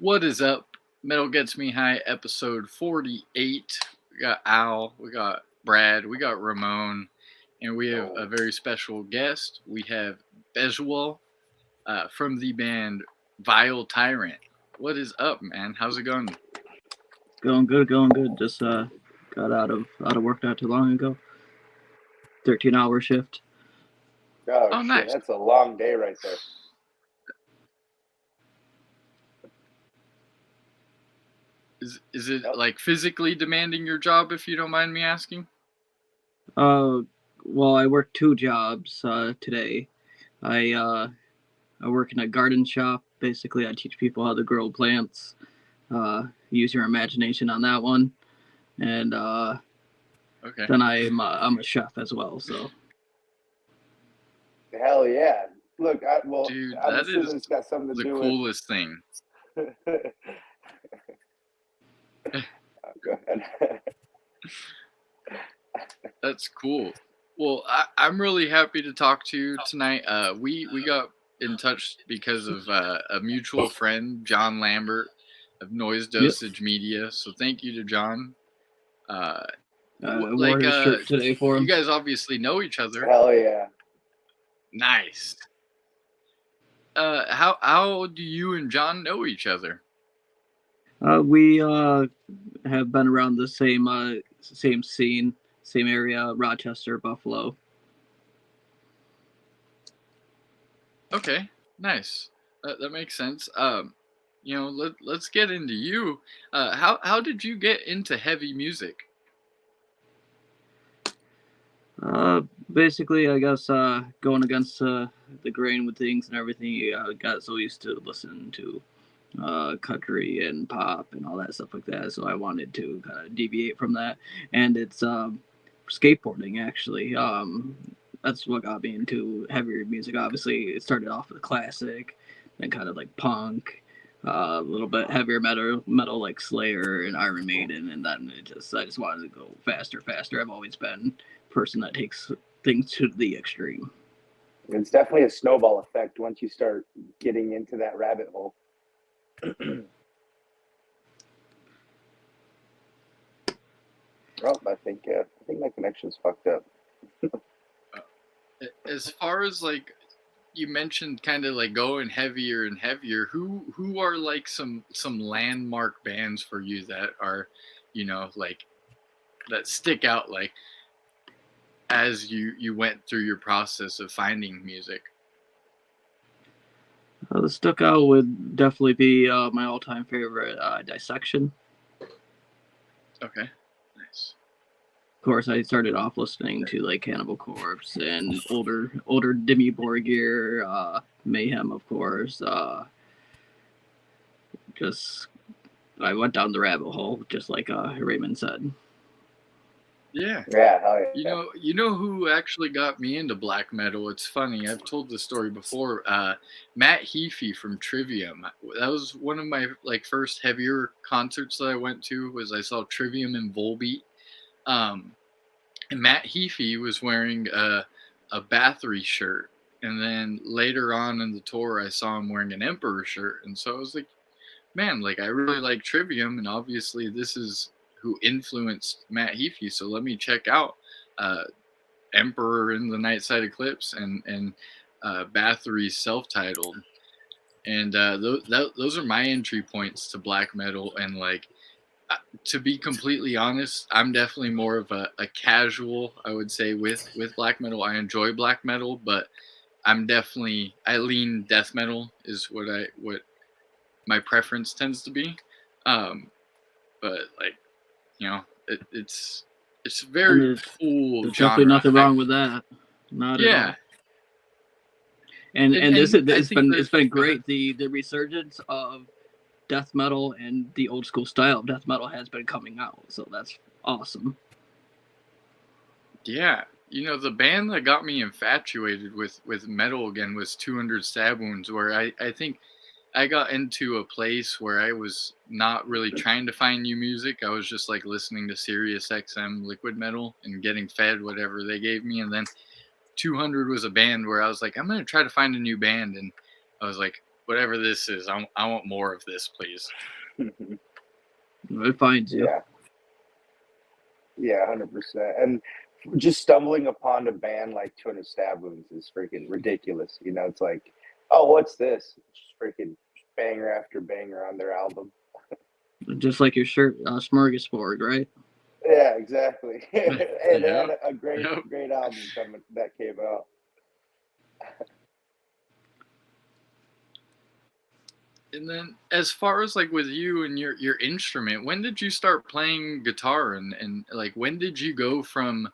What is up? Metal Gets Me High, episode 48. We got Al, we got Brad, we got Ramon, and we have a very special guest. We have Bezual from the band Vile Tyrant. What is up, man? How's it going? Going good, going good. Just got out of work not too long ago. 13-hour shift. Oh, Oh, shit, nice. that's a long day right there. Is it Yep. like physically demanding your job, if you don't mind me asking? Well, I work two jobs today. I work in a garden shop. Basically, I teach people how to grow plants. Use your imagination on that one. And Okay. then I'm a chef as well. So Hell yeah. Look, Dude, I'm that assuming is it's got something to the do coolest thing. with. Go ahead. That's cool. Well, I'm really happy to talk to you tonight. We got in touch because of a mutual friend, John Lambert of Noise yep, Dosage Media. So thank you to John. Uh, I wore his shirt today for you him. guys obviously know each other. Hell yeah. Nice. How do you and John know each other? We have been around the same scene, same area, Rochester, Buffalo. Okay, nice. That makes sense. Let's get into you. How did you get into heavy music? Basically, I guess going against the grain with things and everything, I got so used to listening to country and pop and all that stuff like that. So I wanted to kind of deviate from that, and it's skateboarding actually. That's what got me into heavier music. Obviously, it started off with classic, then kind of like punk, a little bit heavier metal like Slayer and Iron Maiden, and then I just wanted to go faster, faster. I've always been a person that takes things to the extreme. It's definitely a snowball effect once you start getting into that rabbit hole. Oh, I think my connection's fucked up. As far as like you mentioned, kind of like going heavier and heavier. Who are like some landmark bands for you that are, like that stick out like as you went through your process of finding music? The stuck out would definitely be my all-time favorite, Dissection. Okay, nice. Of course, I started off listening to like Cannibal Corpse and older Dimmy Borgir, Mayhem, of course. Just I went down the rabbit hole, just like Raymond said. Yeah. Yeah, hell yeah. You know who actually got me into black metal? It's funny. I've told this story before. Matt Heafy from Trivium. That was one of my like first heavier concerts that I went to. Was I saw Trivium and Volbeat. And Matt Heafy was wearing a Bathory shirt, and then later on in the tour, I saw him wearing an Emperor shirt, and so I was like, man, like I really like Trivium, and obviously this is who influenced Matt Heafy, so let me check out uh, Emperor in the Nightside Eclipse and Bathory's self-titled, and those are my entry points to black metal. And like, to be completely honest, I'm definitely more of a casual, I would say, with black metal. I enjoy black metal, but I lean death metal is what my preference tends to be. Um, but like, it's And very cool there's definitely genre. nothing wrong with that. Not at Yeah, all. And this and I it's think been go ahead. great. The resurgence of death metal and the old school style of death metal has been coming out. So that's awesome. Yeah, the band that got me infatuated with metal again was 200 Stab Wounds, where I think I got into a place where I was not really trying to find new music. I was just like listening to Sirius XM liquid metal and getting fed whatever they gave me. And then 200 was a band where I was like, I'm going to try to find a new band. And I was like, whatever this is, I want more of this, please. It finds you. Yeah. Yeah, 100%. And just stumbling upon a band like 200 Stab Wounds is freaking ridiculous. You know, it's like, oh, what's this? Just freaking banger after banger on their album. Just like your shirt, Smorgasbord, right? Yeah, exactly. Hey, they had Yep. a great, Yep. great album coming that came out. And then, as far as like with you and your instrument, when did you start playing guitar, and like when did you go from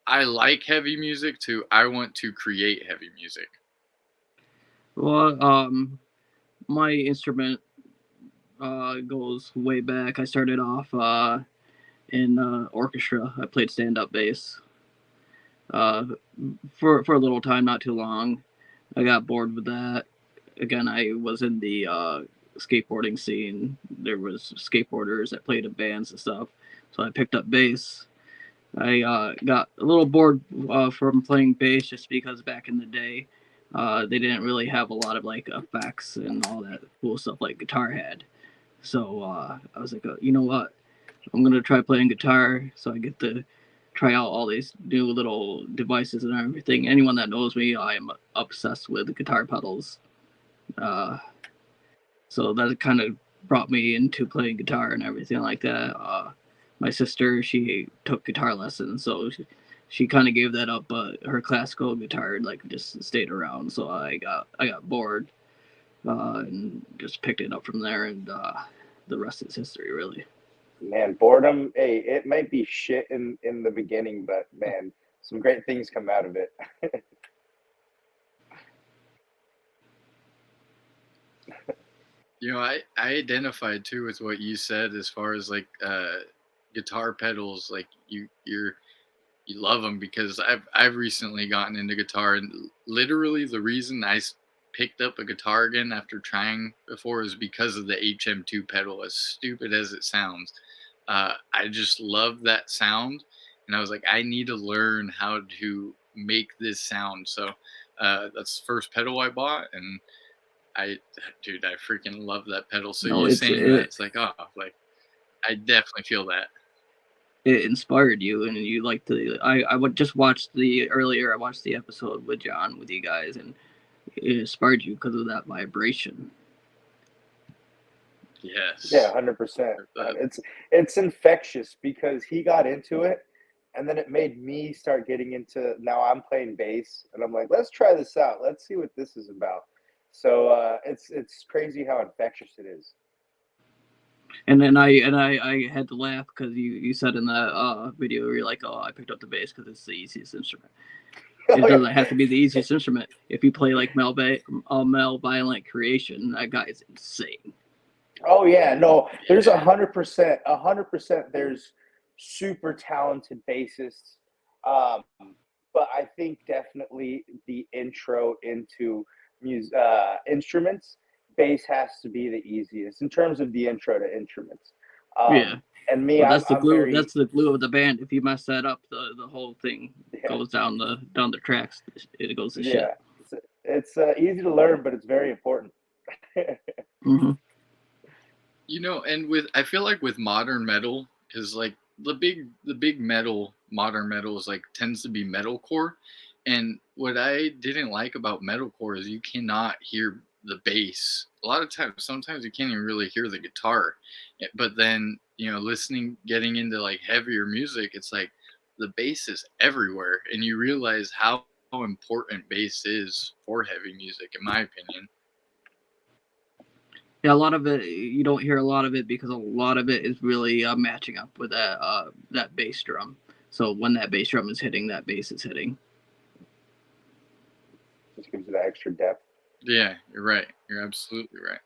I like heavy music to I want to create heavy music? Well, my instrument goes way back. I started off in orchestra. I played stand-up bass uh, for a little time, not too long. I got bored with that. Again, I was in the skateboarding scene. There was skateboarders that played in bands and stuff, so I picked up bass. I got a little bored from playing bass just because back in the day, they didn't really have a lot of like effects and all that cool stuff like guitar had. So I was like, you know what? I'm gonna try playing guitar, so I get to try out all these new little devices and everything. Anyone that knows me, I am obsessed with guitar pedals. Uh, so that kind of brought me into playing guitar and everything like that. My sister, she took guitar lessons, so she kind of gave that up, but her classical guitar like just stayed around. So I got bored and just picked it up from there, and the rest is history, really. Man, boredom, hey, it might be shit in the beginning, but man, some great things come out of it. You know, I identified too with what you said as far as like guitar pedals. Like you love them, because I've recently gotten into guitar, and literally the reason picked up a guitar again after trying before is because of the HM2 pedal. As stupid as it sounds, I just love that sound, and I was like, I need to learn how to make this sound. So that's the first pedal I bought, and I, dude, I freaking love that pedal. So No, you it's saying that, it, it's like, oh, like I definitely feel that. it inspired you, and you like to. I would just watch the earlier. I watched the episode with John with you guys, and it inspired you because of that vibration. Yeah, Yes. 100%. Man. It's infectious because he got into it, and then it made me start getting into. Now I'm playing bass, and I'm like, let's try this out. Let's see what this is about. So it's crazy how infectious it is. And then I had to laugh because you said in that video you're like, oh, I picked up the bass because it's the easiest instrument. It Oh yeah, doesn't have to be the easiest instrument. If you play like Mel Violent Creation, that guy is insane. oh yeah. No, there's Yeah. 100%, 100%. There's super talented bassists, um, but I think definitely the intro into instruments, bass has to be the easiest in terms of the intro to instruments. Yeah. And me, Well, I'm very That's the glue of the band. If you mess that up, the whole thing yeah. goes down the tracks. It goes to shit. Yeah, it's easy to learn, but it's very important. Hmm. You know, and with I feel like with modern metal, because like the big metal modern metal is like tends to be metalcore, and what I didn't like about metalcore is you cannot hear the bass. A lot of times, sometimes you can't even really hear the guitar. But then getting into like heavier music, it's like the bass is everywhere, and you realize how important bass is for heavy music, in my opinion. Yeah, a lot of it you don't hear a lot of it because a lot of it is really matching up with that bass drum. So when that bass drum is hitting, that bass is hitting. Just gives it that extra depth. Yeah, you're right. You're absolutely right.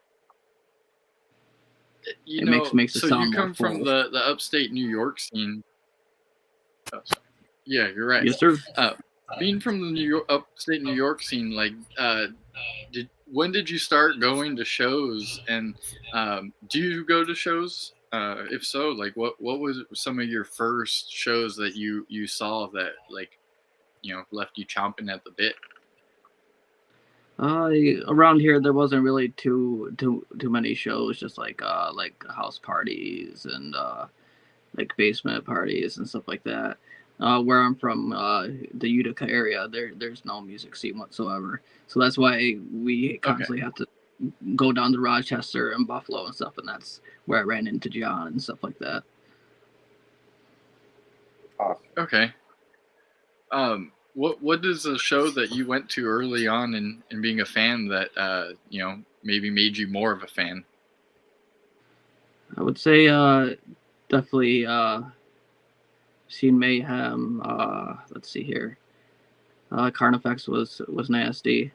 It makes it So you sound more come from full. the upstate New York scene. Oh, sorry. Yeah, you're right. Yes, sir. Uh, Being from the upstate New York scene, like, when did you start going to shows, and do you go to shows? If so, like, what was some of your first shows that you saw that like left you chomping at the bit? Around here there wasn't really too many shows, just like house parties and like basement parties and stuff like that. Where I'm from, the Utica area, there's no music scene whatsoever. So that's why we Okay. constantly have to go down to Rochester and Buffalo and stuff, and that's where I ran into John and stuff like that. Awesome. Okay. What is a show that you went to early on in being a fan that maybe made you more of a fan? I would say definitely seen Mayhem. Let's see here. Carnifex was nasty.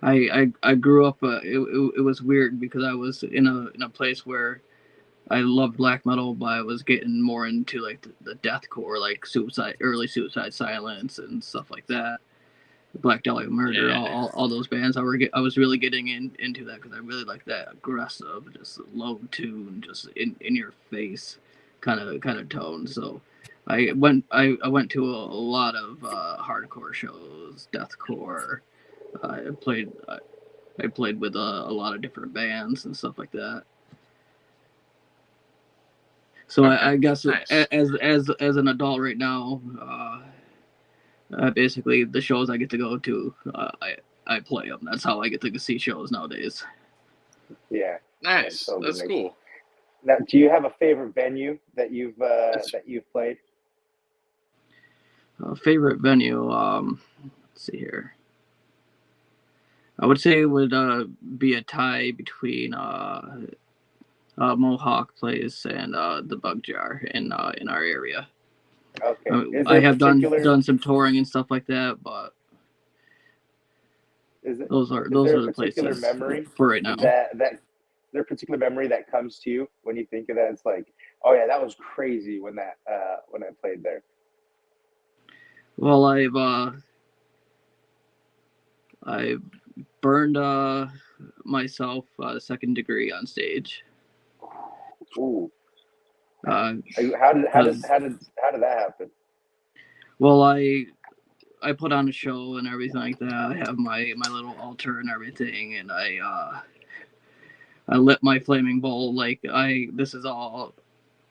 I grew up. It was weird because I was in a place where I loved black metal, but I was getting more into like the deathcore, like early Suicide Silence and stuff like that. Black Dahlia Murder, Yeah. all those bands. I was really getting into that because I really like that aggressive, just low tune, just in your face kind of tone. So I went to a lot of hardcore shows, deathcore. I played with a lot of different bands and stuff like that. So Okay. I guess Nice. as an adult right now, basically the shows I get to go to, I play them. That's how I get to see shows nowadays. Yeah. Nice. Totally That's makes cool. Now, do you have a favorite venue that It's you've played? Favorite venue? Let's see here. I would say it would be a tie between Mohawk Place and the Bug Jar in our area. Okay. Is I there a have particular done some touring and stuff like that, but is it is those there are a the particular places memory for right now. that is there a particular memory that comes to you when you think of that? It's like, oh yeah, that was crazy when I played there. Well, I've burned myself second degree on stage. Ooh. Uh, How did Cause that happen? well, I put on a show and everything like that. I have my little altar and everything, and I lit my flaming bowl. Like this is all.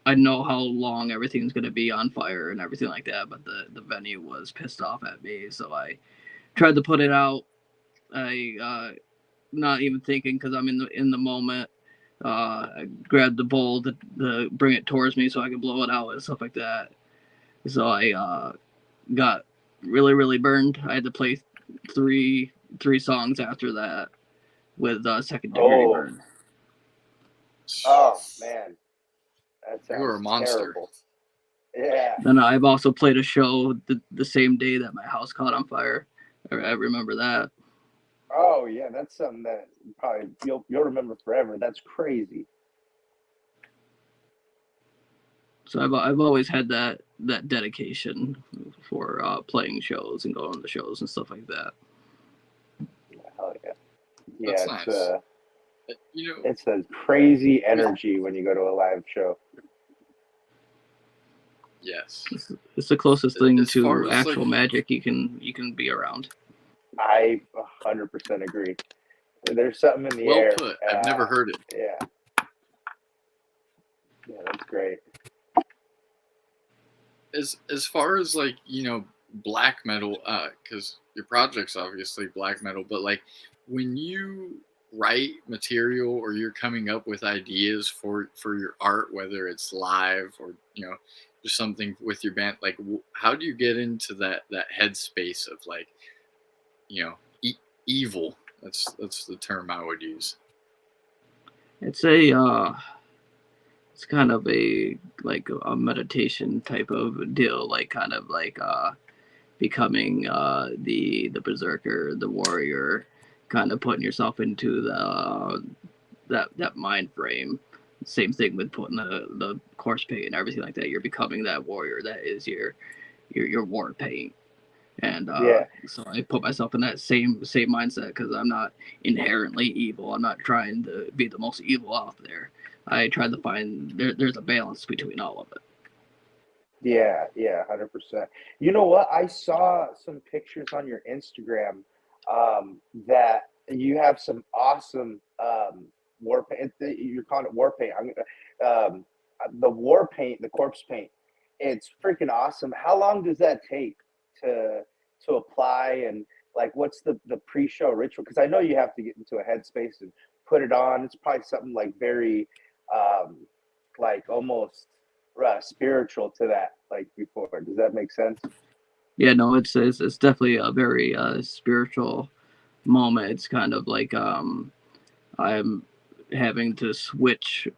I know how long everything's gonna be on fire and everything like that, but the venue was pissed off at me, so I tried to put it out. I not even thinking because I'm in the moment. I grabbed the bowl to bring it towards me so I could blow it out and stuff like that. So I got really burned. I had to play three songs after that with second degree Oh, burn. oh man, that You are a sounds monster. terrible. Yeah. Then I've also played a show the same day that my house caught on fire. I remember that. Oh yeah, that's something that probably you'll remember forever. That's crazy. So I've always had that dedication for playing shows and going to shows and stuff like that. Hell yeah. That's Yeah, nice. You know, it's a crazy with energy when you go to a live show. yes. It's the closest thing As far to as like actual magic you can be around. I 100% agree. There's something in the well air. put, I've never heard it. Yeah, yeah, that's great. As far as like black metal, because your project's obviously black metal, but like when you write material or you're coming up with ideas for your art, whether it's live or just something with your band, like how do you get into that headspace of like you know evil? That's the term I would use. It's a it's kind of a like a meditation type of deal, like kind of like becoming the berserker, the warrior, kind of putting yourself into that mind frame. Same thing with putting the corpse paint and everything like that. You're becoming that warrior. That is your war paint. And Yeah, so I put myself in that same mindset because I'm not inherently evil. I'm not trying to be the most evil out there. I try to find there's a balance between all of it. yeah, 100%. You know what? I saw some pictures on your Instagram. that you have some awesome war paint. You're calling it war paint. The war paint, the corpse paint. It's freaking awesome. How long does that take to apply, and like what's the pre-show ritual? Because I know you have to get into a headspace and put it on. It's probably something like very um, like almost spiritual to that, like before. Does that make sense? Yeah, no, it's definitely a very spiritual moment. It's kind of like I'm having to switch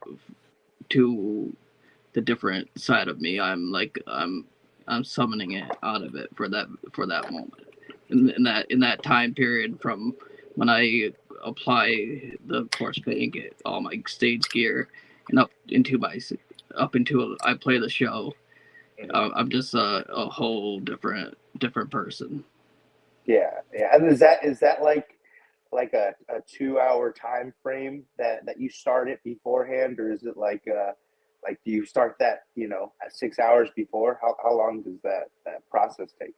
to the different side of me. I'm summoning it out of it for that moment. In that time period from when I apply the course paint, get all my stage gear, and up into I play the show. I'm just a whole different person. Yeah, yeah. And is that like a 2 hour time frame that you start it beforehand, or is it like do you start that at 6 hours before? How long does that process take?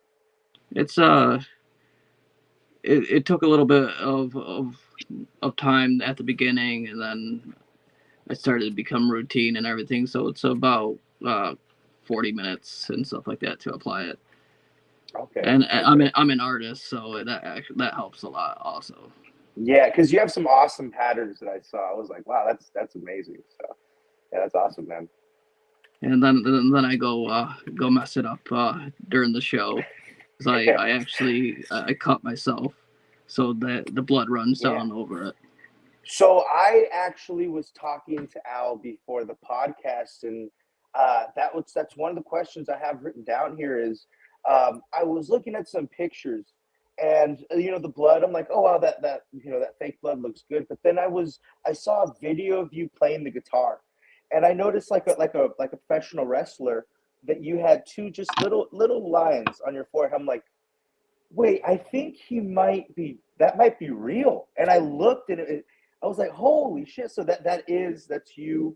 It's it took a little bit of time at the beginning, and then I started to become routine and everything. So it's about 40 minutes and stuff like that to apply it. Okay, And okay. I'm an artist, so that helps a lot also. Yeah, because you have some awesome patterns that I saw. I was like, wow, that's amazing. So yeah, that's awesome, man. And then I go mess it up during the show because I actually I cut myself so that the blood runs Yeah. down over it. So I actually was talking to Al before the podcast, and that's one of the questions I have written down here. Is I was looking at some pictures, and the blood. I'm like, oh wow, that fake blood looks good. But then I saw a video of you playing the guitar, and I noticed like a professional wrestler that you had two just little lines on your forehead. I'm like, wait, I think that might be real. And I looked and I was like, holy shit. So that's you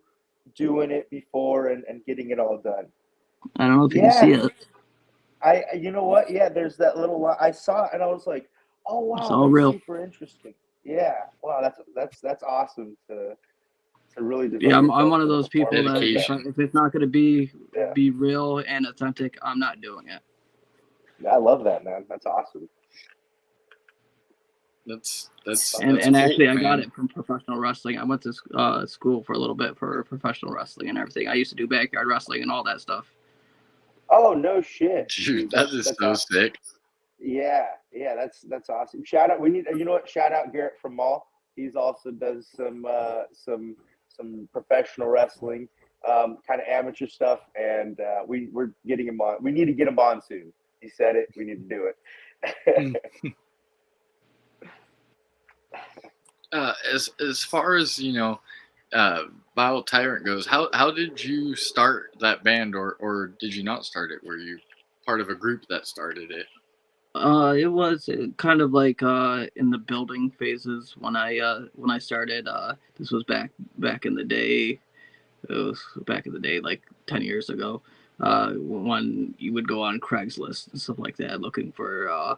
doing it before and getting it all done. I don't know if you can see Yeah. it. You know what? Yeah, there's that little line. I saw it and I was like, oh It's wow, all that's real. super interesting. Yeah. Wow, that's awesome to really Yeah, devote I'm yourself one of to a those people performance that like that. Dedication. if it's not going to Yeah. be real and authentic, I'm not doing it. I love that, man. That's awesome. That's That's that's And that's awesome. and cool, actually, I got man. it from professional wrestling. I went to school for a little bit for professional wrestling and everything. I used to do backyard wrestling and all that stuff. Oh no shit. Dude, Dude, that that's is that's so awesome. sick. Yeah, yeah, that's awesome. Shout out, we need you know what? Shout out Garrett from Mall. He's also does some professional wrestling, kind of amateur stuff, and we're getting him on. We need to get him on soon. He said it. We need to do it. Mm. As far as Bio Tyrant goes, how did you start that band, or did you not start it? Were you part of a group that started it? It was kind of like in the building phases when I started. This was back in the day. It was back in the day, like 10 years ago. When you would go on Craigslist and stuff like that, looking for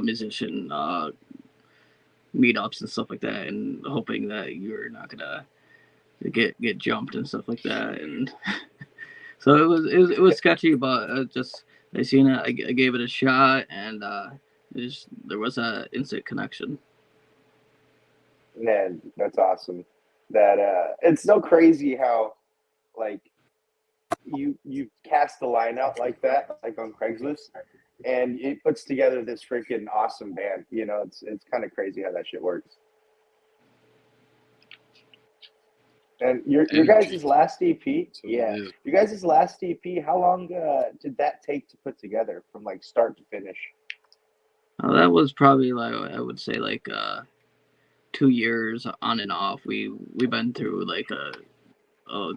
musician meetups and stuff like that, and hoping that you're not gonna get jumped and stuff like that. And so it was sketchy, but just I seen it, I gave it a shot, and there was a instant connection. Man, that's awesome. That it's so crazy how like you cast the line out like that, like on Craigslist, and it puts together this freaking awesome band. It's kind of crazy how that shit works. And your Energy. guys' last EP, That's what it yeah, is. your guys' last EP, how long did that take to put together from like start to finish? That was probably like I would say like 2 years on and off. We've been through like a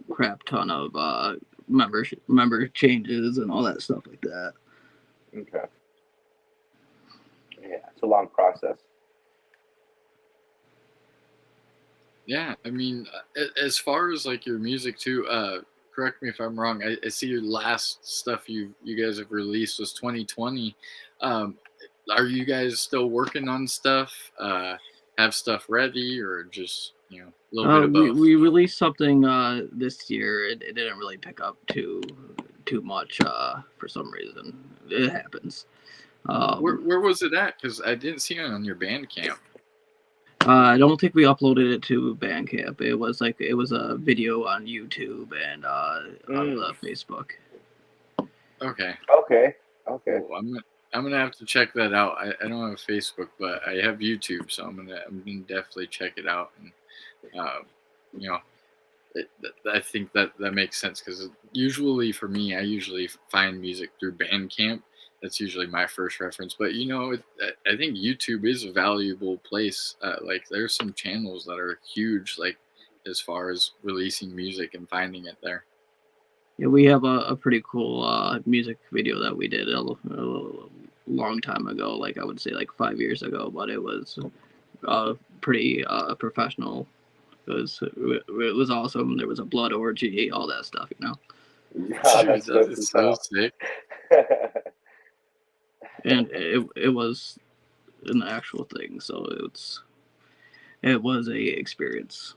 crap ton of member changes and all that stuff like that. Okay, yeah, it's a long process. Yeah, I mean, as far as like your music too. Correct me if I'm wrong. I see your last stuff you guys have released was 2020. Um, are you guys still working on stuff? Have stuff ready, or just a little bit of both? We released something this year. It didn't really pick up too much for some reason. It happens. Where was it at? Because I didn't see it on your Bandcamp. I don't think we uploaded it to Bandcamp. It was a video on YouTube and on the Facebook. Okay. Okay. Cool. I'm gonna have to check that out. I don't have Facebook, but I have YouTube, so I'm gonna definitely check it out. And you know, I think that makes sense because usually for me, I usually find music through Bandcamp. That's usually my first reference. But I think YouTube is a valuable place. Like there's some channels that are huge, like as far as releasing music and finding it there. Yeah, we have a pretty cool music video that we did a long time ago. Like I would say, like 5 years ago, but it was pretty professional. It was awesome. There was a blood orgy, all that stuff, Yeah, Dude, that's that dope is as so hell. sick. And it was an actual thing, so it was a experience.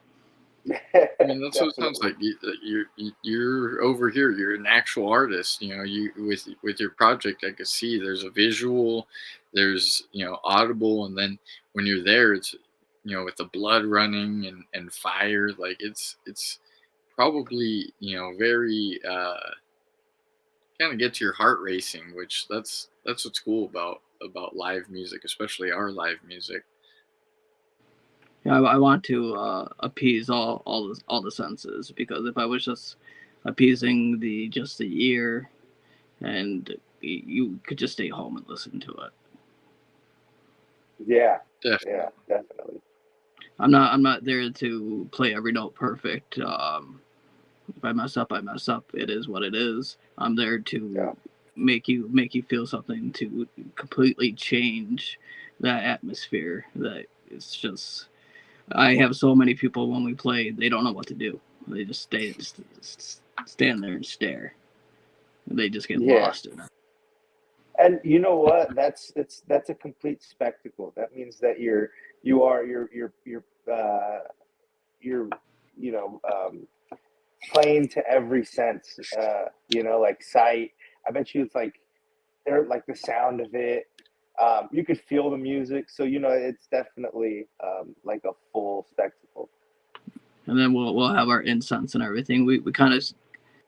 I mean, that's what it sounds Definitely. like. You're over here. You're an actual artist. You with your project, I could see there's a visual, there's audible, and then when you're there, it's with the blood running and fire. Like it's probably very kind of gets your heart racing, which that's what's cool about live music, especially our live music. Yeah, I want to appease all the senses, because if I was just appeasing the ear, and you could just stay home and listen to it. Yeah, Definitely. yeah, definitely. I'm not there to play every note perfect. If I mess up, I mess up. It is what it is. I'm there Yeah, to make you feel something, to completely change that atmosphere. That it's just, I have so many people when we play, they don't know what to do. They just stand there and stare. They just get yeah. lost in it. And you know what? That's a complete spectacle. That means that you are you're playing to every sense. Like sight. I bet you it's like they're like the sound of it. You could feel the music, so it's definitely like a full spectacle. And then we'll have our incense and everything. We kind of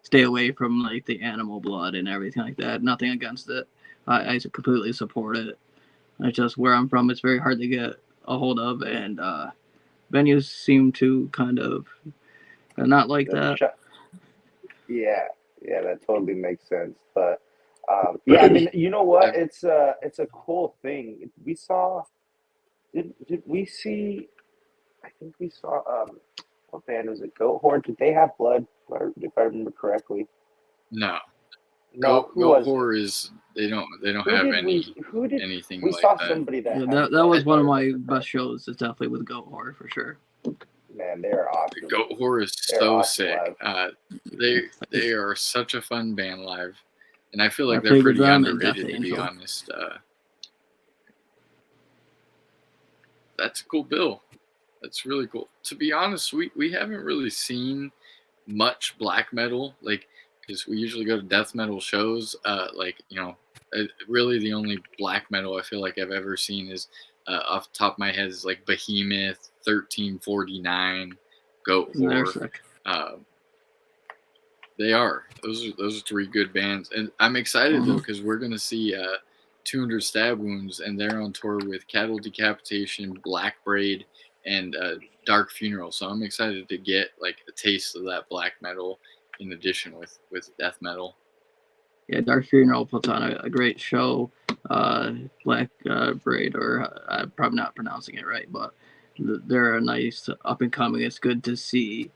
stay away from like the animal blood and everything like that. Nothing against it. I completely support it. It's just where I'm from, it's very hard to get a hold of, and venues seem to kind of not like that. Yeah, yeah, that totally makes sense. But yeah, I Right. mean, you know what? I've, It's a cool thing. We saw. Did we see? I think we saw. What band was it? Goat Horde. Did they have blood? If I remember correctly. no. No, who Goat was it? horror is they don't Who have did we? Who did anything we like saw? that. Somebody that Yeah, had that blood, was I, one but of I my forgot. best shows. It's definitely with Goat Horror for sure. Man, they're awesome. Goat horror is They're so awesome sick. live. They are such a fun band live, and I feel I like they're played with pretty them and Death underrated to be Angel. honest. That's a cool bill. That's really cool. To be honest, we haven't really seen much black metal, like because we usually go to death metal shows. Really the only black metal I feel like I've ever seen is off the top of my head is like Behemoth, 1349, Goat They're Whore. sick. Uh, they are those are three good bands, and I'm excited though Mm-hmm. because we're gonna see 200 Stab Wounds, and they're on tour with Cattle Decapitation, Black Braid, and Dark Funeral. So I'm excited to get like a taste of that black metal in addition with death metal. Yeah, Dark Funeral puts on a great show. Black Braid, or I'm probably not pronouncing it right, but they're a nice up and coming. It's good to see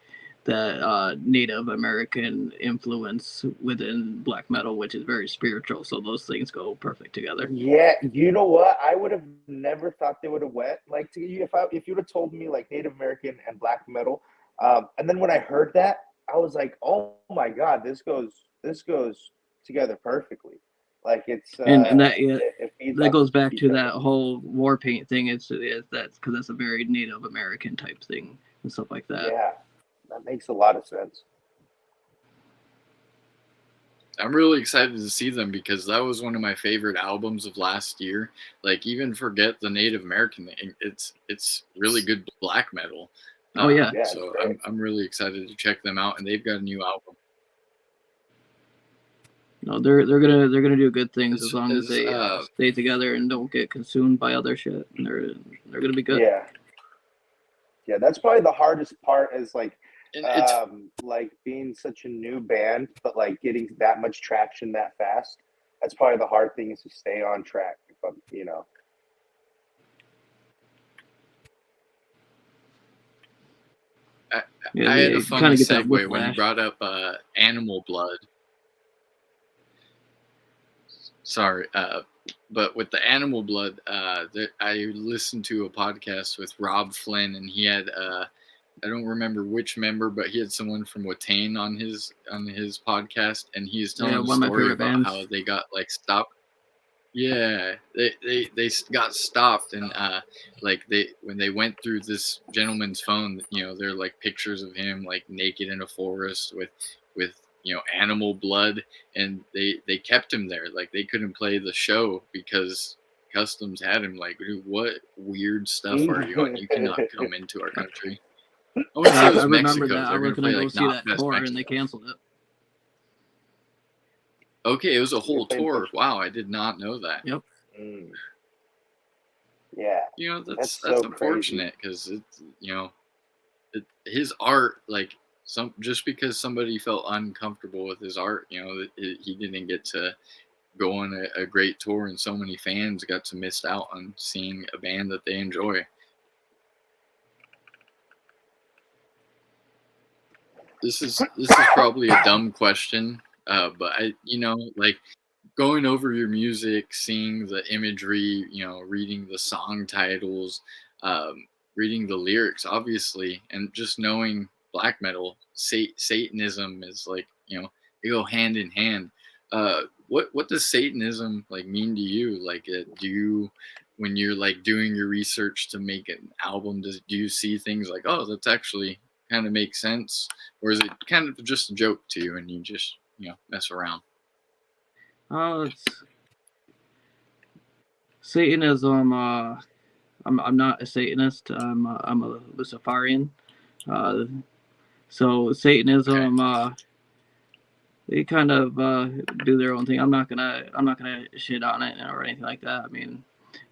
that Native American influence within black metal, which is very spiritual. So those things go perfect together. Yeah, you know what? I would have never thought they would have went like to you if you would have told me like Native American and black metal, and then when I heard that, I was like, oh my god, this goes together perfectly. Like it's and that it feeds that off goes back each to other. that whole war paint thing. It's that's because that's a very Native American type thing and stuff like that. Yeah, that makes a lot of sense. I'm really excited to see them because that was one of my favorite albums of last year. Like, even forget the Native American thing, it's really good black metal. Oh yeah, Yeah, it's So great. I'm really excited to check them out, and they've got a new album. no, they're gonna do good things as long as As they stay together and don't get consumed by other shit. And they're gonna be good. Yeah, yeah. That's probably the hardest part is and it's like being such a new band, but like getting that much traction that fast. That's probably the hard thing is to stay on track. If I'm, you know. I, Yeah, I had a they kind funny of get that segue when you whiplash. brought up Animal Blood. Sorry, but with the Animal Blood, I listened to a podcast with Rob Flynn, and he had I don't remember which member, but he had someone from Watain on his podcast, and he was Yeah, telling a one of my story favorite about bands. how they got like stopped. Yeah, they got stopped, and like they when they went through this gentleman's phone, there are like pictures of him like naked in a forest with animal blood, and they kept him there. Like, they couldn't play the show because customs had him. Like, dude, what weird stuff are you on? You cannot come into our country. I want to say Yeah, it I was remember Mexico. that. I They're was gonna gonna play go like see Not that Best tour and they Mexico. canceled it. Okay, it was a You're whole playing tour. push. Wow, I did not know that. Yep. Mm, yeah, That's that's so crazy. unfortunate because his art, like, just because somebody felt uncomfortable with his art, he didn't get to go on a great tour, and so many fans got to miss out on seeing a band that they enjoy. This is probably a dumb question, but like, going over your music, seeing the imagery, reading the song titles, reading the lyrics, obviously, and just knowing black metal, Satanism is like, they go hand in hand. What does Satanism like mean to you? Like, do you, when you're like doing your research to make an album, do you see things like, oh, that's actually kind of makes sense, or is it kind of just a joke to you and you just mess around? It's Satanism. I'm not a Satanist. I'm a Luciferian. Uh, so Okay. Satanism. They kind of do their own thing. I'm not gonna shit on it or anything like that. I mean,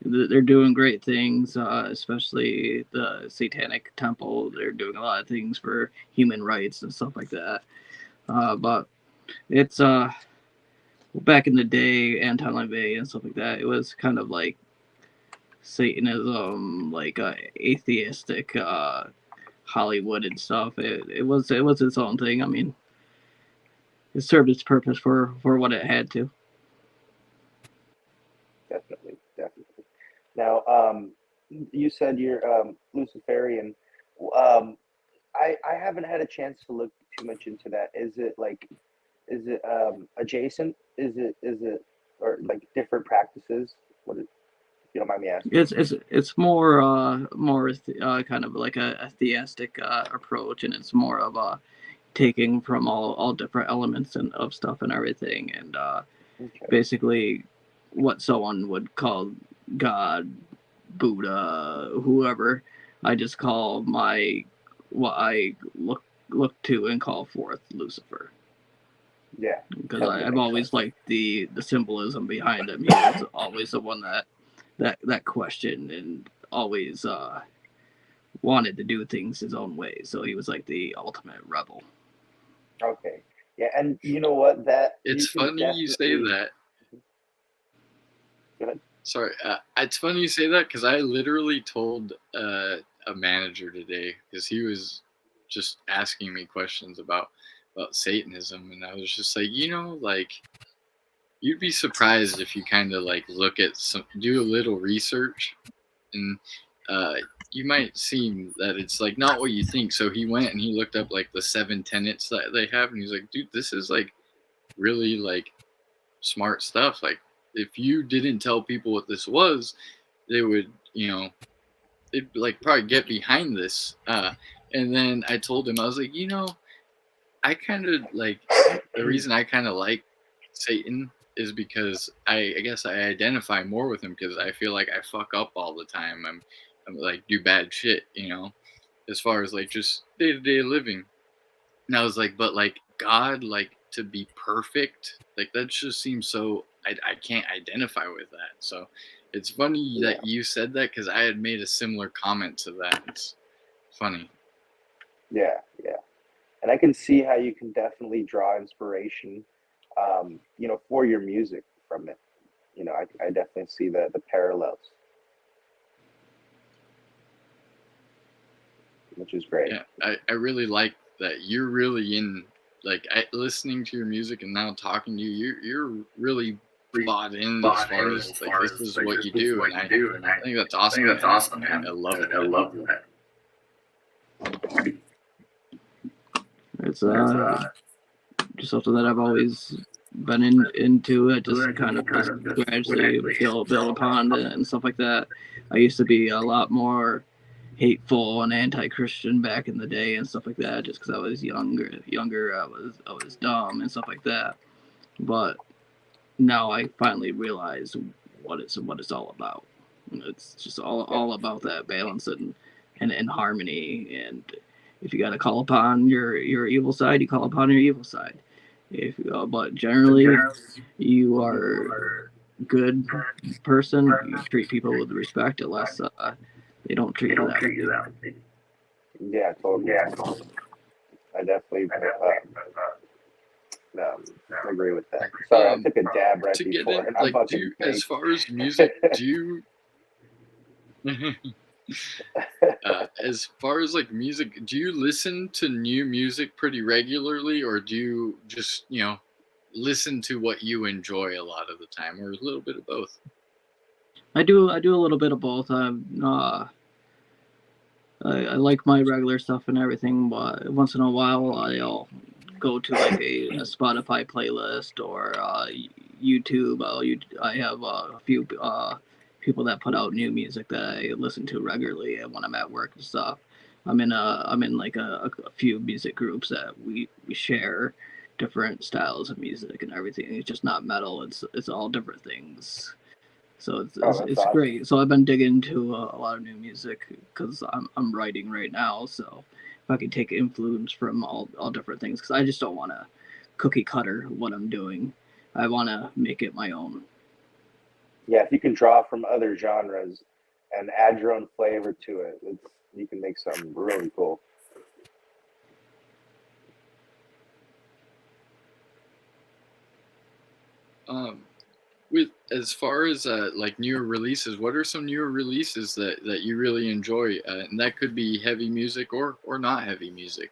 they're doing great things, especially the Satanic Temple. They're doing a lot of things for human rights and stuff like that. But it's back in the day, Anton LaVey and stuff like that. It was kind of like Satanism, like atheistic Hollywood and stuff. It was its own thing. I mean, it served its purpose for what it had to. Definitely, definitely. Now, you said you're Luciferian. Um, I haven't had a chance to look too much into that. Is it adjacent? Is it or like different practices? What is, if you don't mind me asking? It's more kind of like a theistic approach, and it's more of a taking from all different elements and of stuff and everything, and Okay, basically what someone would call God, Buddha, whoever. I just call my what I look to and call forth Lucifer, yeah, because totally I've makes always sense. liked the symbolism behind him. He was always the one that questioned and always wanted to do things his own way. So he was like the ultimate rebel. Okay, yeah, and you know what? That you It's can funny you say definitely. that. Go ahead. Sorry, it's funny you say that because I literally told a manager today, because he was just asking me questions about Satanism, and I was just like, like, you'd be surprised if you kind of like look at do a little research, and uh, you might see that it's like not what you think. So he went and he looked up like the 7 tenets that they have, and he's like, dude, this is like really like smart stuff. Like if you didn't tell people what this was, they would, they'd like probably get behind this. And then I told him, I was like, I kind of like the reason I kind of like Satan is because I guess I identify more with him because I feel like I fuck up all the time. I'm like do bad shit, as far as like just day to day living. And I was like, but like God, like to be perfect, like that just seems so. I can't identify with that. So it's funny Yeah, that you said that because I had made a similar comment to that. It's funny. yeah, yeah. And I can see how you can definitely draw inspiration, for your music from it. I definitely see the parallels, which is great. Yeah, I really like that you're really in like listening to your music and now talking to you. You're really bought in as far as like this is what you do, and I think that's awesome, man. I love that. It's just something that I've always been into. It just kind of just gradually build upon it and stuff like that. I used to be a lot more hateful and anti-Christian back in the day and stuff like that, just because I was younger. I was dumb and stuff like that. But now I finally realize what it's all about. It's just Yeah, all about that balance and harmony. And if you got to call upon your evil side, you call upon your evil side. If but generally, you are good person. You treat people with respect, unless they don't treat you that way. yeah, totally. I definitely agree with that. Sorry, I Um, took a dab right to get before, in, and I'm like, do fucking you, as baked. far as music, do you? As far as like music, do you listen to new music pretty regularly, or do you just listen to what you enjoy a lot of the time, or a little bit of both? I do a little bit of both. I like my regular stuff and everything, but once in a while I'll go to like a Spotify playlist or YouTube. I have a few people that put out new music that I listen to regularly when I'm at work and stuff. I'm in like a few music groups that we share different styles of music and everything. It's just not metal. It's all different things. So it's, Oh, it's, that's it's awesome. great. So I've been digging into a lot of new music because I'm writing right now. So if I can take influence from all different things, because I just don't want to cookie cutter what I'm doing. I want to make it my own. Yeah, if you can draw from other genres and add your own flavor to it, you can make something really cool. Um, with as far as like newer releases, what are some newer releases that you really enjoy? And that could be heavy music or not heavy music.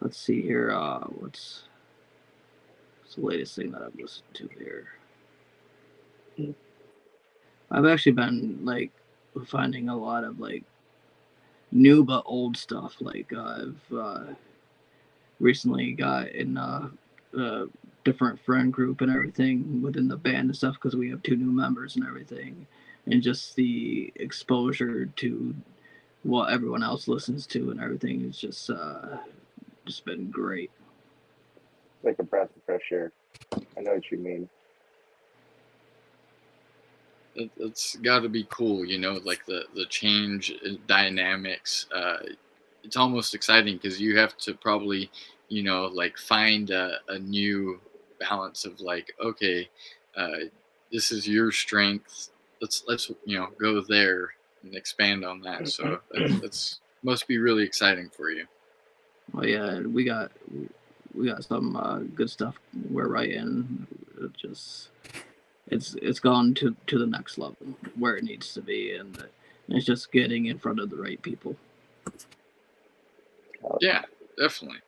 Let's see here. What's the latest thing that I've listened to here? I've actually been like finding a lot of like new but old stuff. Like I've recently got in a different friend group and everything within the band and stuff because we have two new members and everything, and just the exposure to what everyone else listens to and everything is just been great. Like a breath of fresh air. I know what you mean. It's got to be cool, like the change in dynamics. It's almost exciting because you have to probably, like find a new balance of like, okay, uh, this is your strength. Let's go there and expand on that. So that's must be really exciting for you. Oh yeah, we got some good stuff we're writing. It just it's gone to the next level where it needs to be, and it's just getting in front of the right people. Yeah, definitely.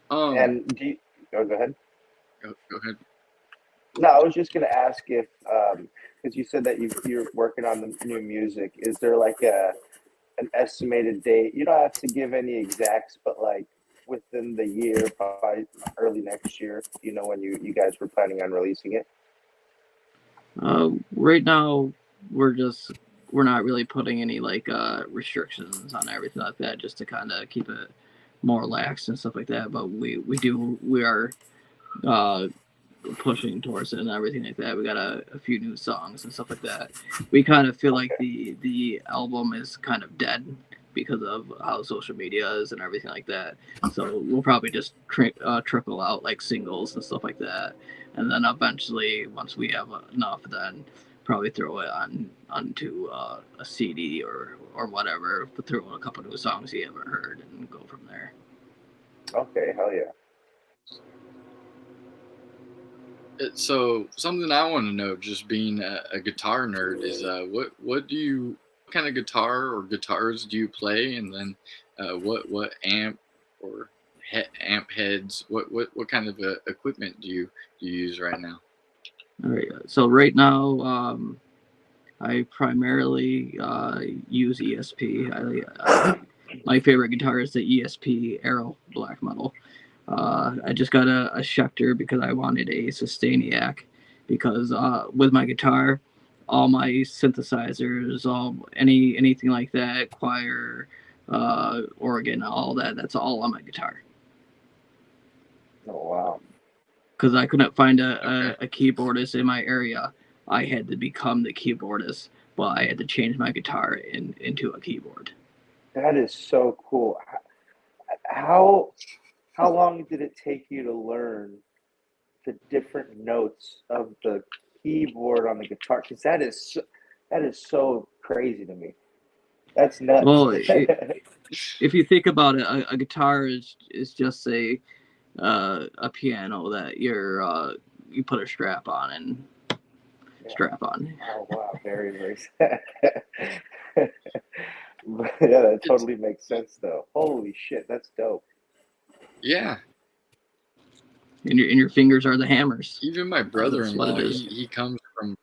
Um, And go ahead. go ahead. No, I was just gonna ask if, because you said that you're working on the new music. Is there like an estimated date? You don't have to give any exacts, but like within the year, probably early next year? When you guys were planning on releasing it? Right now, we're not really putting any like restrictions on everything like that, just to kind of keep it more relaxed and stuff like that. But we are uh, pushing towards it and everything like that. We got a few new songs and stuff like that. We kind of feel like the album is kind of dead because of how social media is and everything like that. So we'll probably just trickle out like singles and stuff like that, and then eventually, once we have enough, then probably throw it onto a CD or whatever. But throw in a couple new songs you haven't heard and go from there. Okay, hell yeah. So something I want to know, just being a guitar nerd, is what kind of guitar or guitars do you play, and then what amp or amp heads, what kind of equipment do you use right now? All right. So right now, I primarily use ESP. My favorite guitar is the ESP Aero Black Metal. I just got a Schecter because I wanted a Sustainiac, because with my guitar, all my synthesizers, anything like that, choir, organ, all that's all on my guitar. Oh wow. Because I couldn't find Okay. a keyboardist in my area, I had to become the keyboardist, but I had to change my guitar into a keyboard. That is so cool. How long did it take you to learn the different notes of the keyboard on the guitar? Because that is so crazy to me. That's nuts. Well, if you think about it, a guitar is just a piano that you put a strap on and strap on. Oh wow, very, very sad. Yeah, that totally makes sense though. Holy shit, that's dope. Yeah. And your fingers are the hammers. Even my That's brother-in-law, what it is. he comes from.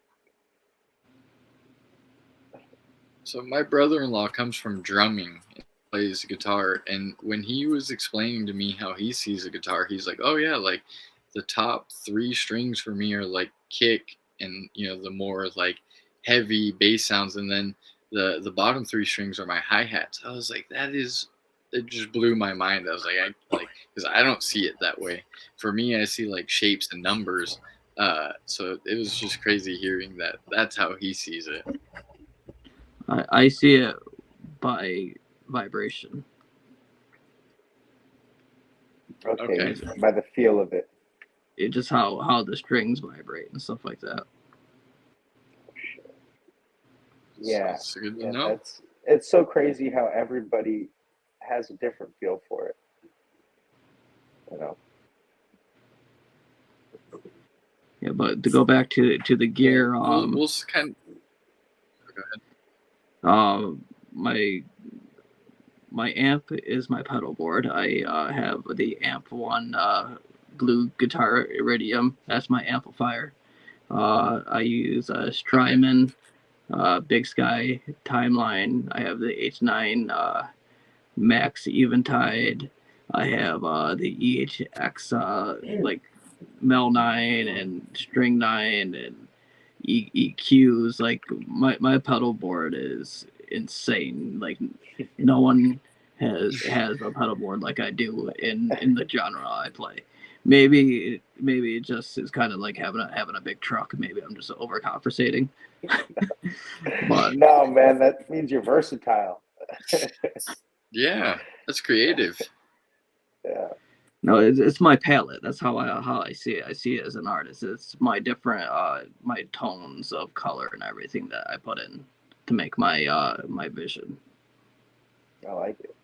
So my brother-in-law comes from drumming and plays guitar, and when he was explaining to me how he sees a guitar, he's like, "Oh yeah, like the top three strings for me are like kick and the more like heavy bass sounds, and then the bottom three strings are my hi-hats." I was like, it just blew my mind. I was like, because I don't see it that way. For me, I see like shapes and numbers. So it was just crazy hearing that. That's how he sees it. I see it by vibration. Okay, Okay. by the feel of it. It just how the strings vibrate and stuff like that. Yeah, It's good to yeah, know. it's so crazy how everybody has a different feel for it. You know. Yeah, but to go back to the gear, We'll kind of go ahead. My amp is my pedal board. I have the Amp One blue guitar iridium. That's my amplifier. I use a Strymon, Big Sky Timeline. I have the H9 Max Eventide. I have the EHX like Mel 9 and String 9 and EQs. Like my pedal board is insane. Like no one has a pedal board like I do in the genre I play. Maybe it just is kind of like having a big truck. Maybe I'm just overcompensating. But No, man, that means you're versatile. Yeah, that's creative. Yeah. no, it's my palette. That's how I see it. I see it as an artist. It's my different my tones of color and everything that I put in to make my vision. I like it.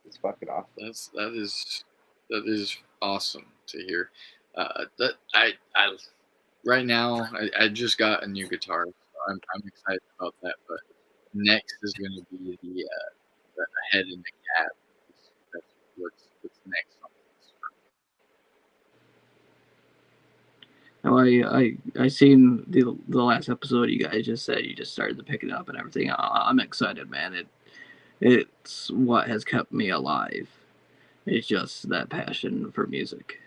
It's fucking awesome. That is awesome to hear. That I right now I just got a new guitar, so I'm excited about that. But next is going to be the head and the cab. That's what's next on this. Now I seen the last episode. You guys just said you just started to pick it up and everything. I'm excited, man. It's what has kept me alive. It's just that passion for music.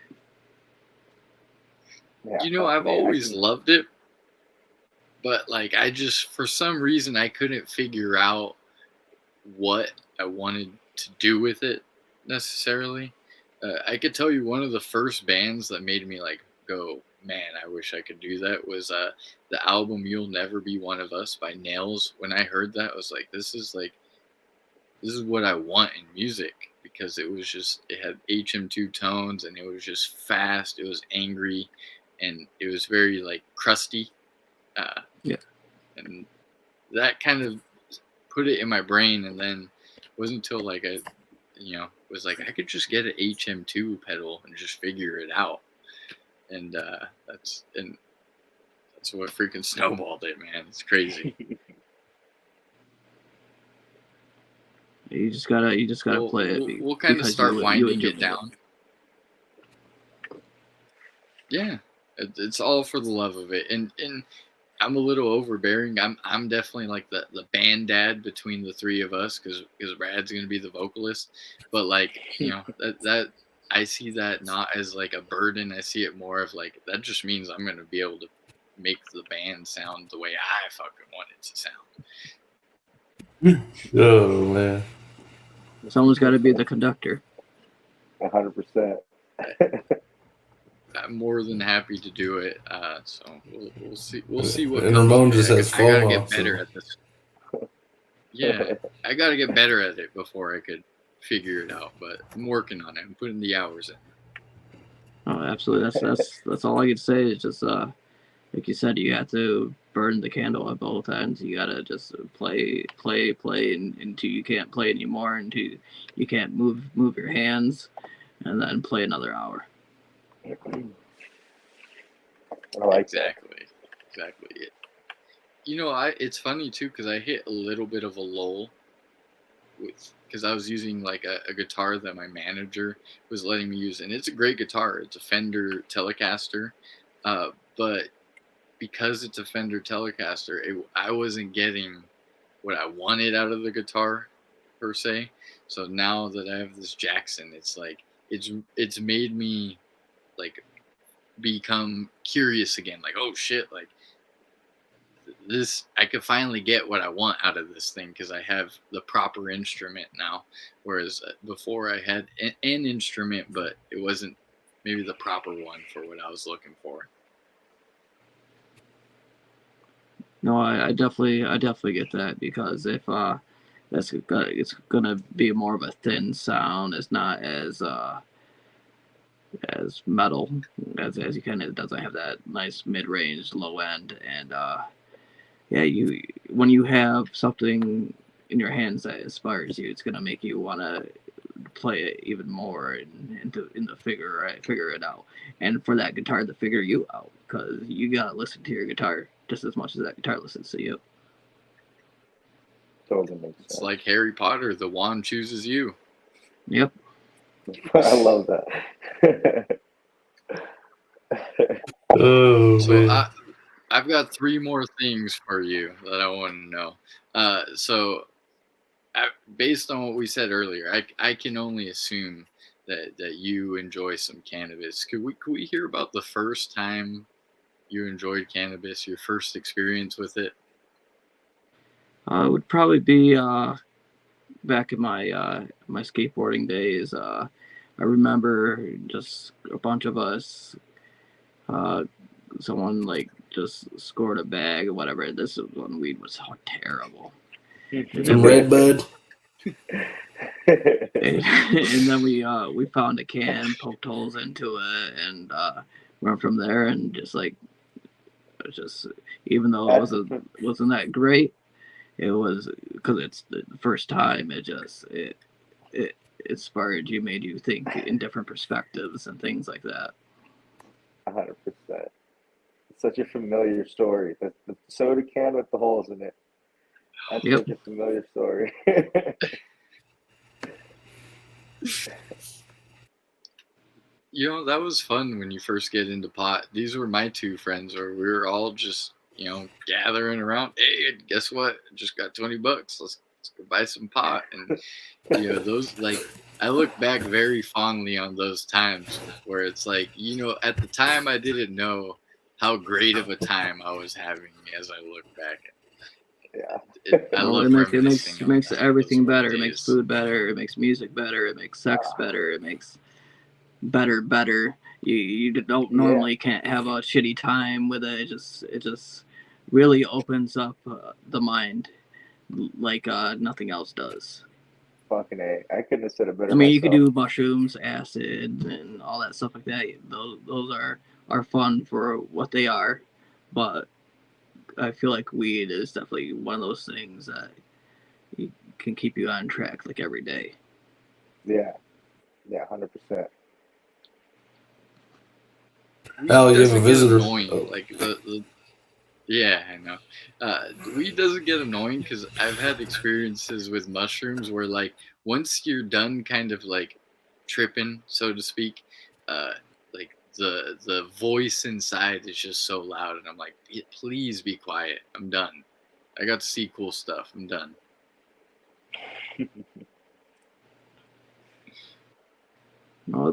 Yeah, I've man, always loved it, but like I just for some reason I couldn't figure out what I wanted to do with it necessarily. I could tell you one of the first bands that made me like go, man, I wish I could do that was the album "You'll Never Be One of Us" by Nails. When I heard that, I was like, this is what I want in music because it had HM2 tones and it was just fast. It was angry, and it was very like crusty, uh, Yeah. and that kind of put it in my brain. And then it wasn't until like was like I could just get an HM2 pedal and just figure it out, and that's what freaking snowballed it, man. It's crazy. You just gotta play it We'll kind of because start you winding enjoy it down. Yeah, it's all for the love of it, and I'm a little overbearing. I'm definitely like the band dad between the three of us because Brad's gonna be the vocalist. But like that I see that not as like a burden. I see it more of like that just means I'm gonna be able to make the band sound the way I fucking want it to sound. Oh man. Someone's got to be the conductor. 100%. I'm more than happy to do it. So we'll see. We'll see what And comes. Ramon of it. just has I gotta FOMO, get better so. at this. Yeah, I gotta get better at it before I could figure it out. But I'm working on it. I'm putting the hours in. Oh, absolutely. That's all I could say. Is just like you said, you have to burn the candle at both ends. You gotta just play, until you can't play anymore, until you can't move your hands, and then play another hour. I like Exactly. It's funny too because I hit a little bit of a lull because I was using like a guitar that my manager was letting me use, and it's a great guitar. It's a Fender Telecaster, but because it's a Fender Telecaster, I wasn't getting what I wanted out of the guitar per se. So now that I have this Jackson, it's like it's made me like become curious again. Like, oh shit, like this I could finally get what I want out of this thing because I have the proper instrument now. Whereas before I had an instrument, but it wasn't maybe the proper one for what I was looking for. No, I definitely get that because if it's gonna be more of a thin sound. It's not as metal as you kind of doesn't have that nice mid range low end and yeah, you when you have something in your hands that inspires you, it's gonna make you want to play it even more in the figure it out, and for that guitar to figure you out because you gotta listen to your guitar just as much as that guitar listens to you. Totally makes sense. It's like Harry Potter, the wand chooses you. Yep. I love that. Oh So man. I've got three more things for you that I want to know. Based on what we said earlier, I can only assume that you enjoy some cannabis. Could we hear about the first time you enjoyed cannabis, your first experience with it? It would probably be back in my skateboarding days. I remember just a bunch of us. Someone like just scored a bag or whatever. This is when weed was so terrible. Some Red Bud. And then we found a can, poked holes into it, and went from there. And just like it was just even though it wasn't that great, it was because it's the first time. It inspired you, made you think in different perspectives and things like that. 100%. It's such a familiar story. The soda can with the holes in it. That's Yep. such a familiar story. That was fun when you first get into pot. These were my two friends, where we were all just gathering around. Hey, guess what? Just got $20. Let's go buy some pot. And those, like, I look back very fondly on those times where it's like, at the time I didn't know how great of a time I was having as I look back. Yeah. I Well, love it reminiscing on makes everything those better. It makes days. food better. It makes music better. It makes sex better. It makes better. You don't normally can't have a shitty time with it. It just really opens up the mind like nothing else does. Fucking A. I couldn't have said it better I mean, myself. you could do mushrooms, acid, and all that stuff like that. Those are fun for what they are, but I feel like weed is definitely one of those things that can keep you on track like every day. Yeah. Yeah, 100%. Oh, Weed you have a doesn't get visitor. annoying. Oh. Like yeah, I know. Weed doesn't get annoying because I've had experiences with mushrooms where, like, once you're done kind of like tripping, so to speak, like the voice inside is just so loud, and I'm like, please be quiet. I'm done. I got to see cool stuff. I'm done. Oh,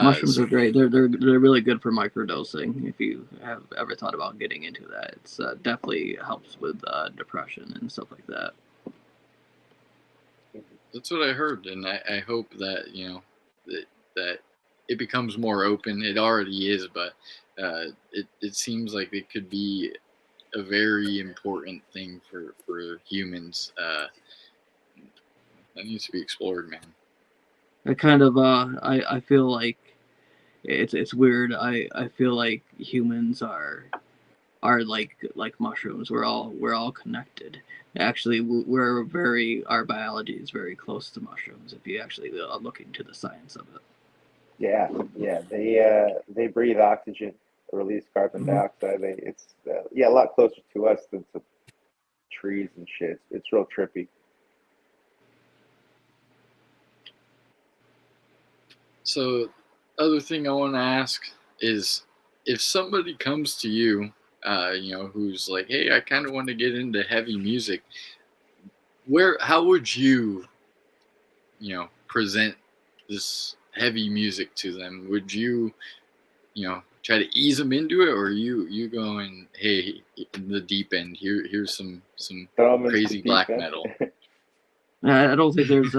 mushrooms are great. They're really good for microdosing. If you have ever thought about getting into that, it's definitely helps with depression and stuff like that. That's what I heard, and I hope that that it becomes more open. It already is, but it seems like it could be a very important thing for humans. That needs to be explored, man. I kind of I feel like it's weird. I feel like humans are like mushrooms. We're all connected. Actually, we're very our biology is very close to mushrooms if you actually look into the science of it. Yeah, yeah. They breathe oxygen, release carbon dioxide. It's a lot closer to us than to trees and shit. It's real trippy. So, other thing I want to ask is, if somebody comes to you, who's like, "Hey, I kind of want to get into heavy music," how would you, present this heavy music to them? Would you, try to ease them into it, or you going, "Hey, in the deep end, here's some Throw them into the crazy deep black end. metal." I don't think there's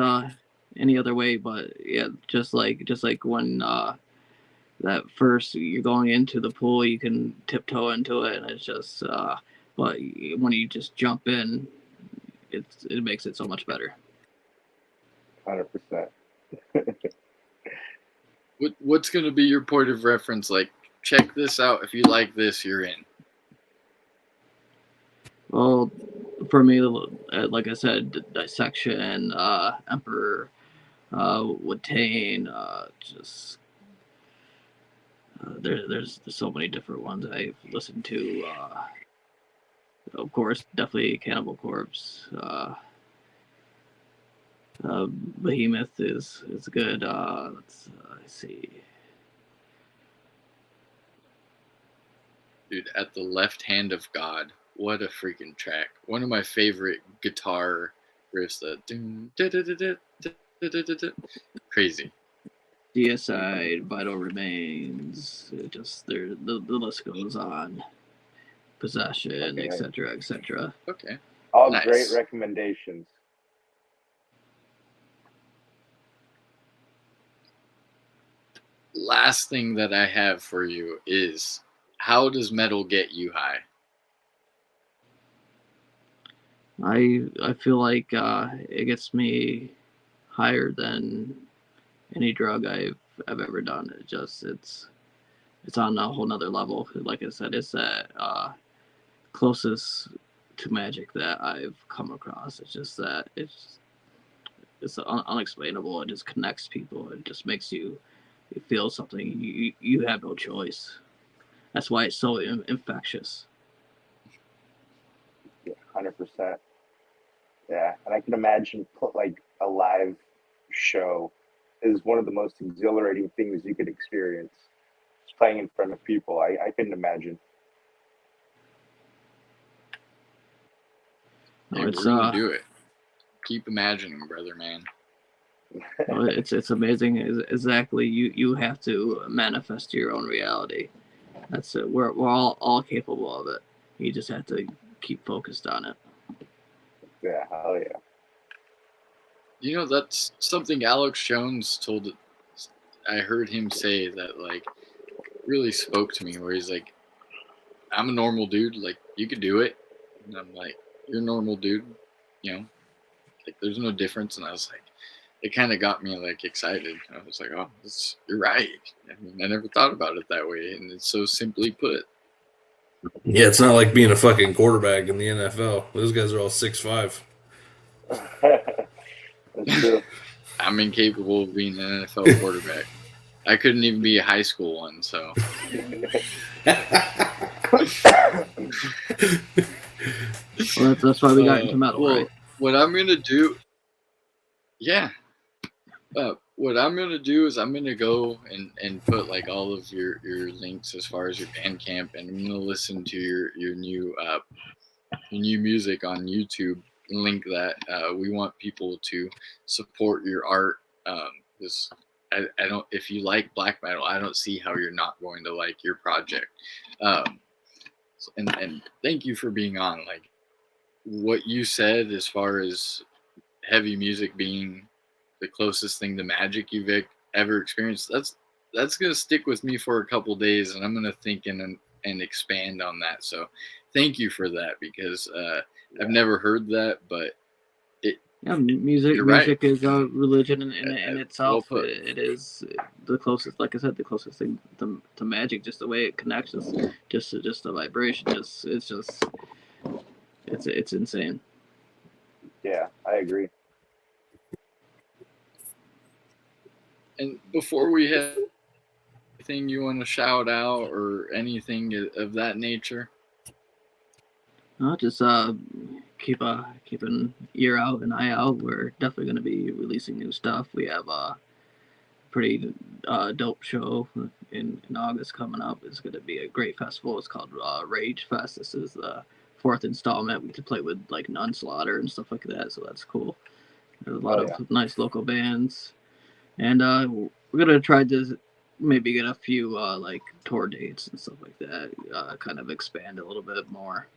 any other way, but yeah, just like when that first you're going into the pool, you can tiptoe into it, and it's just but when you just jump in, it makes it so much better. 100%. What's going to be your point of reference? Like, check this out. If you like this, you're in. Well, for me, like I said, Dissection, Emperor, Wotain, just there's so many different ones I've listened to. Of course, definitely Cannibal Corpse. Behemoth is good. Let's see. Dude, At the Left Hand of God. What a freaking track. One of my favorite guitar riffs. Crazy. Deicide, Vital Remains. The list goes on. Possession, Okay. etc., etc. Okay. All Nice. great recommendations. Last thing that I have for you is, how does metal get you high? I feel like it gets me higher than any drug I've ever done. It's on a whole nother level. Like I said, it's that closest to magic that I've come across. It's just that it's unexplainable. It just connects people. It just makes you feel something. You have no choice. That's why it's so infectious. Yeah, 100%. Yeah, and I can imagine like a live show is one of the most exhilarating things you could experience. Just playing in front of people. I couldn't imagine. Yeah, we're gonna do it. keep imagining, brother, man. Well, it's amazing. Exactly, you have to manifest your own reality. That's it. We're all capable of it. You just have to keep focused on it. Yeah, hell yeah. You know, that's something Alex Jones told. I heard him say that like really spoke to me. Where he's like, "I'm a normal dude. Like you could do it," and I'm like, "You're a normal dude. You know, like there's no difference." And I was like, it kind of got me like excited. I was like, "Oh, you're right." I mean, I never thought about it that way, and it's so simply put. Yeah, it's not like being a fucking quarterback in the NFL. Those guys are all 6'5". That's true. I'm incapable of being an NFL quarterback. I couldn't even be a high school one, so. Well, that's why we got into metal, well, right? what I'm gonna do, yeah. What I'm gonna do is I'm gonna go and put like all of your links as far as your Bandcamp, and I'm gonna listen to your new music on YouTube. Link that. We want people to support your art. This I don't. If you like black metal, I don't see how you're not going to like your project. Um, and thank you for being on. Like what you said as far as heavy music being the closest thing to magic you've ever experienced. That's gonna stick with me for a couple days, and I'm gonna think and expand on that. So, thank you for that because I've never heard that, but Yeah, music you're right. music is a religion in Well itself. put. It is the closest, like I said, the closest thing to magic. Just the way it connects us, just the vibration. It's insane. Yeah, I agree. And before we have anything you want to shout out or anything of that nature? Just keep an ear out, an eye out. We're definitely going to be releasing new stuff. We have a pretty dope show in August coming up. It's going to be a great festival. It's called Rage Fest. This is the fourth installment. We can play with like Nunslaughter and stuff like that, so that's cool. There's a lot of nice local bands, and we're gonna try to maybe get a few like tour dates and stuff like that. Kind of expand a little bit more.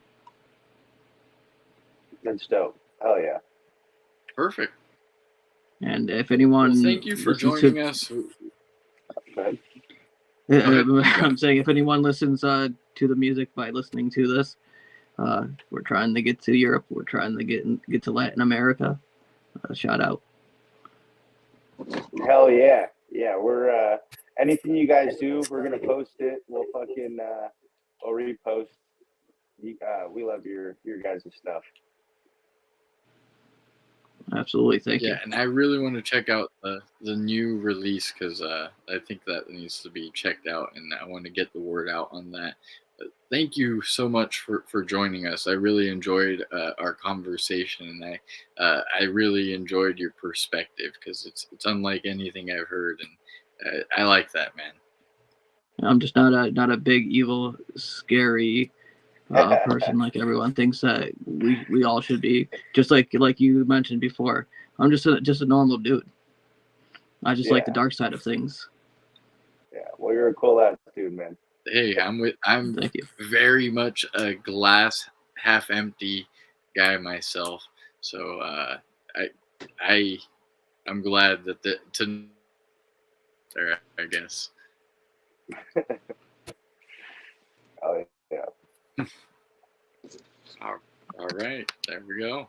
That's dope. Hell yeah. Perfect. And if anyone Well, thank you for joining us. I'm saying if anyone listens to the music by listening to this, we're trying to get to Europe. We're trying to get to Latin America. Shout out. Hell yeah. Yeah, we're anything you guys do, we're gonna post it. We'll fucking we'll repost. We love your guys' stuff. Absolutely, thank you. Yeah, and I really want to check out the new release because I think that needs to be checked out, and I want to get the word out on that. But thank you so much for joining us. I really enjoyed our conversation, and I really enjoyed your perspective because it's unlike anything I've heard, and I like that, man. I'm just not a big evil, scary person like everyone thinks that we all should be. Just like you mentioned before, I'm just a normal dude. I just like the dark side of things. Yeah, well, you're a cool ass dude, man. Hey, I'm Thank you. very much a glass half empty guy myself. So I'm glad that there, I guess. Oh yeah. All right, there we go.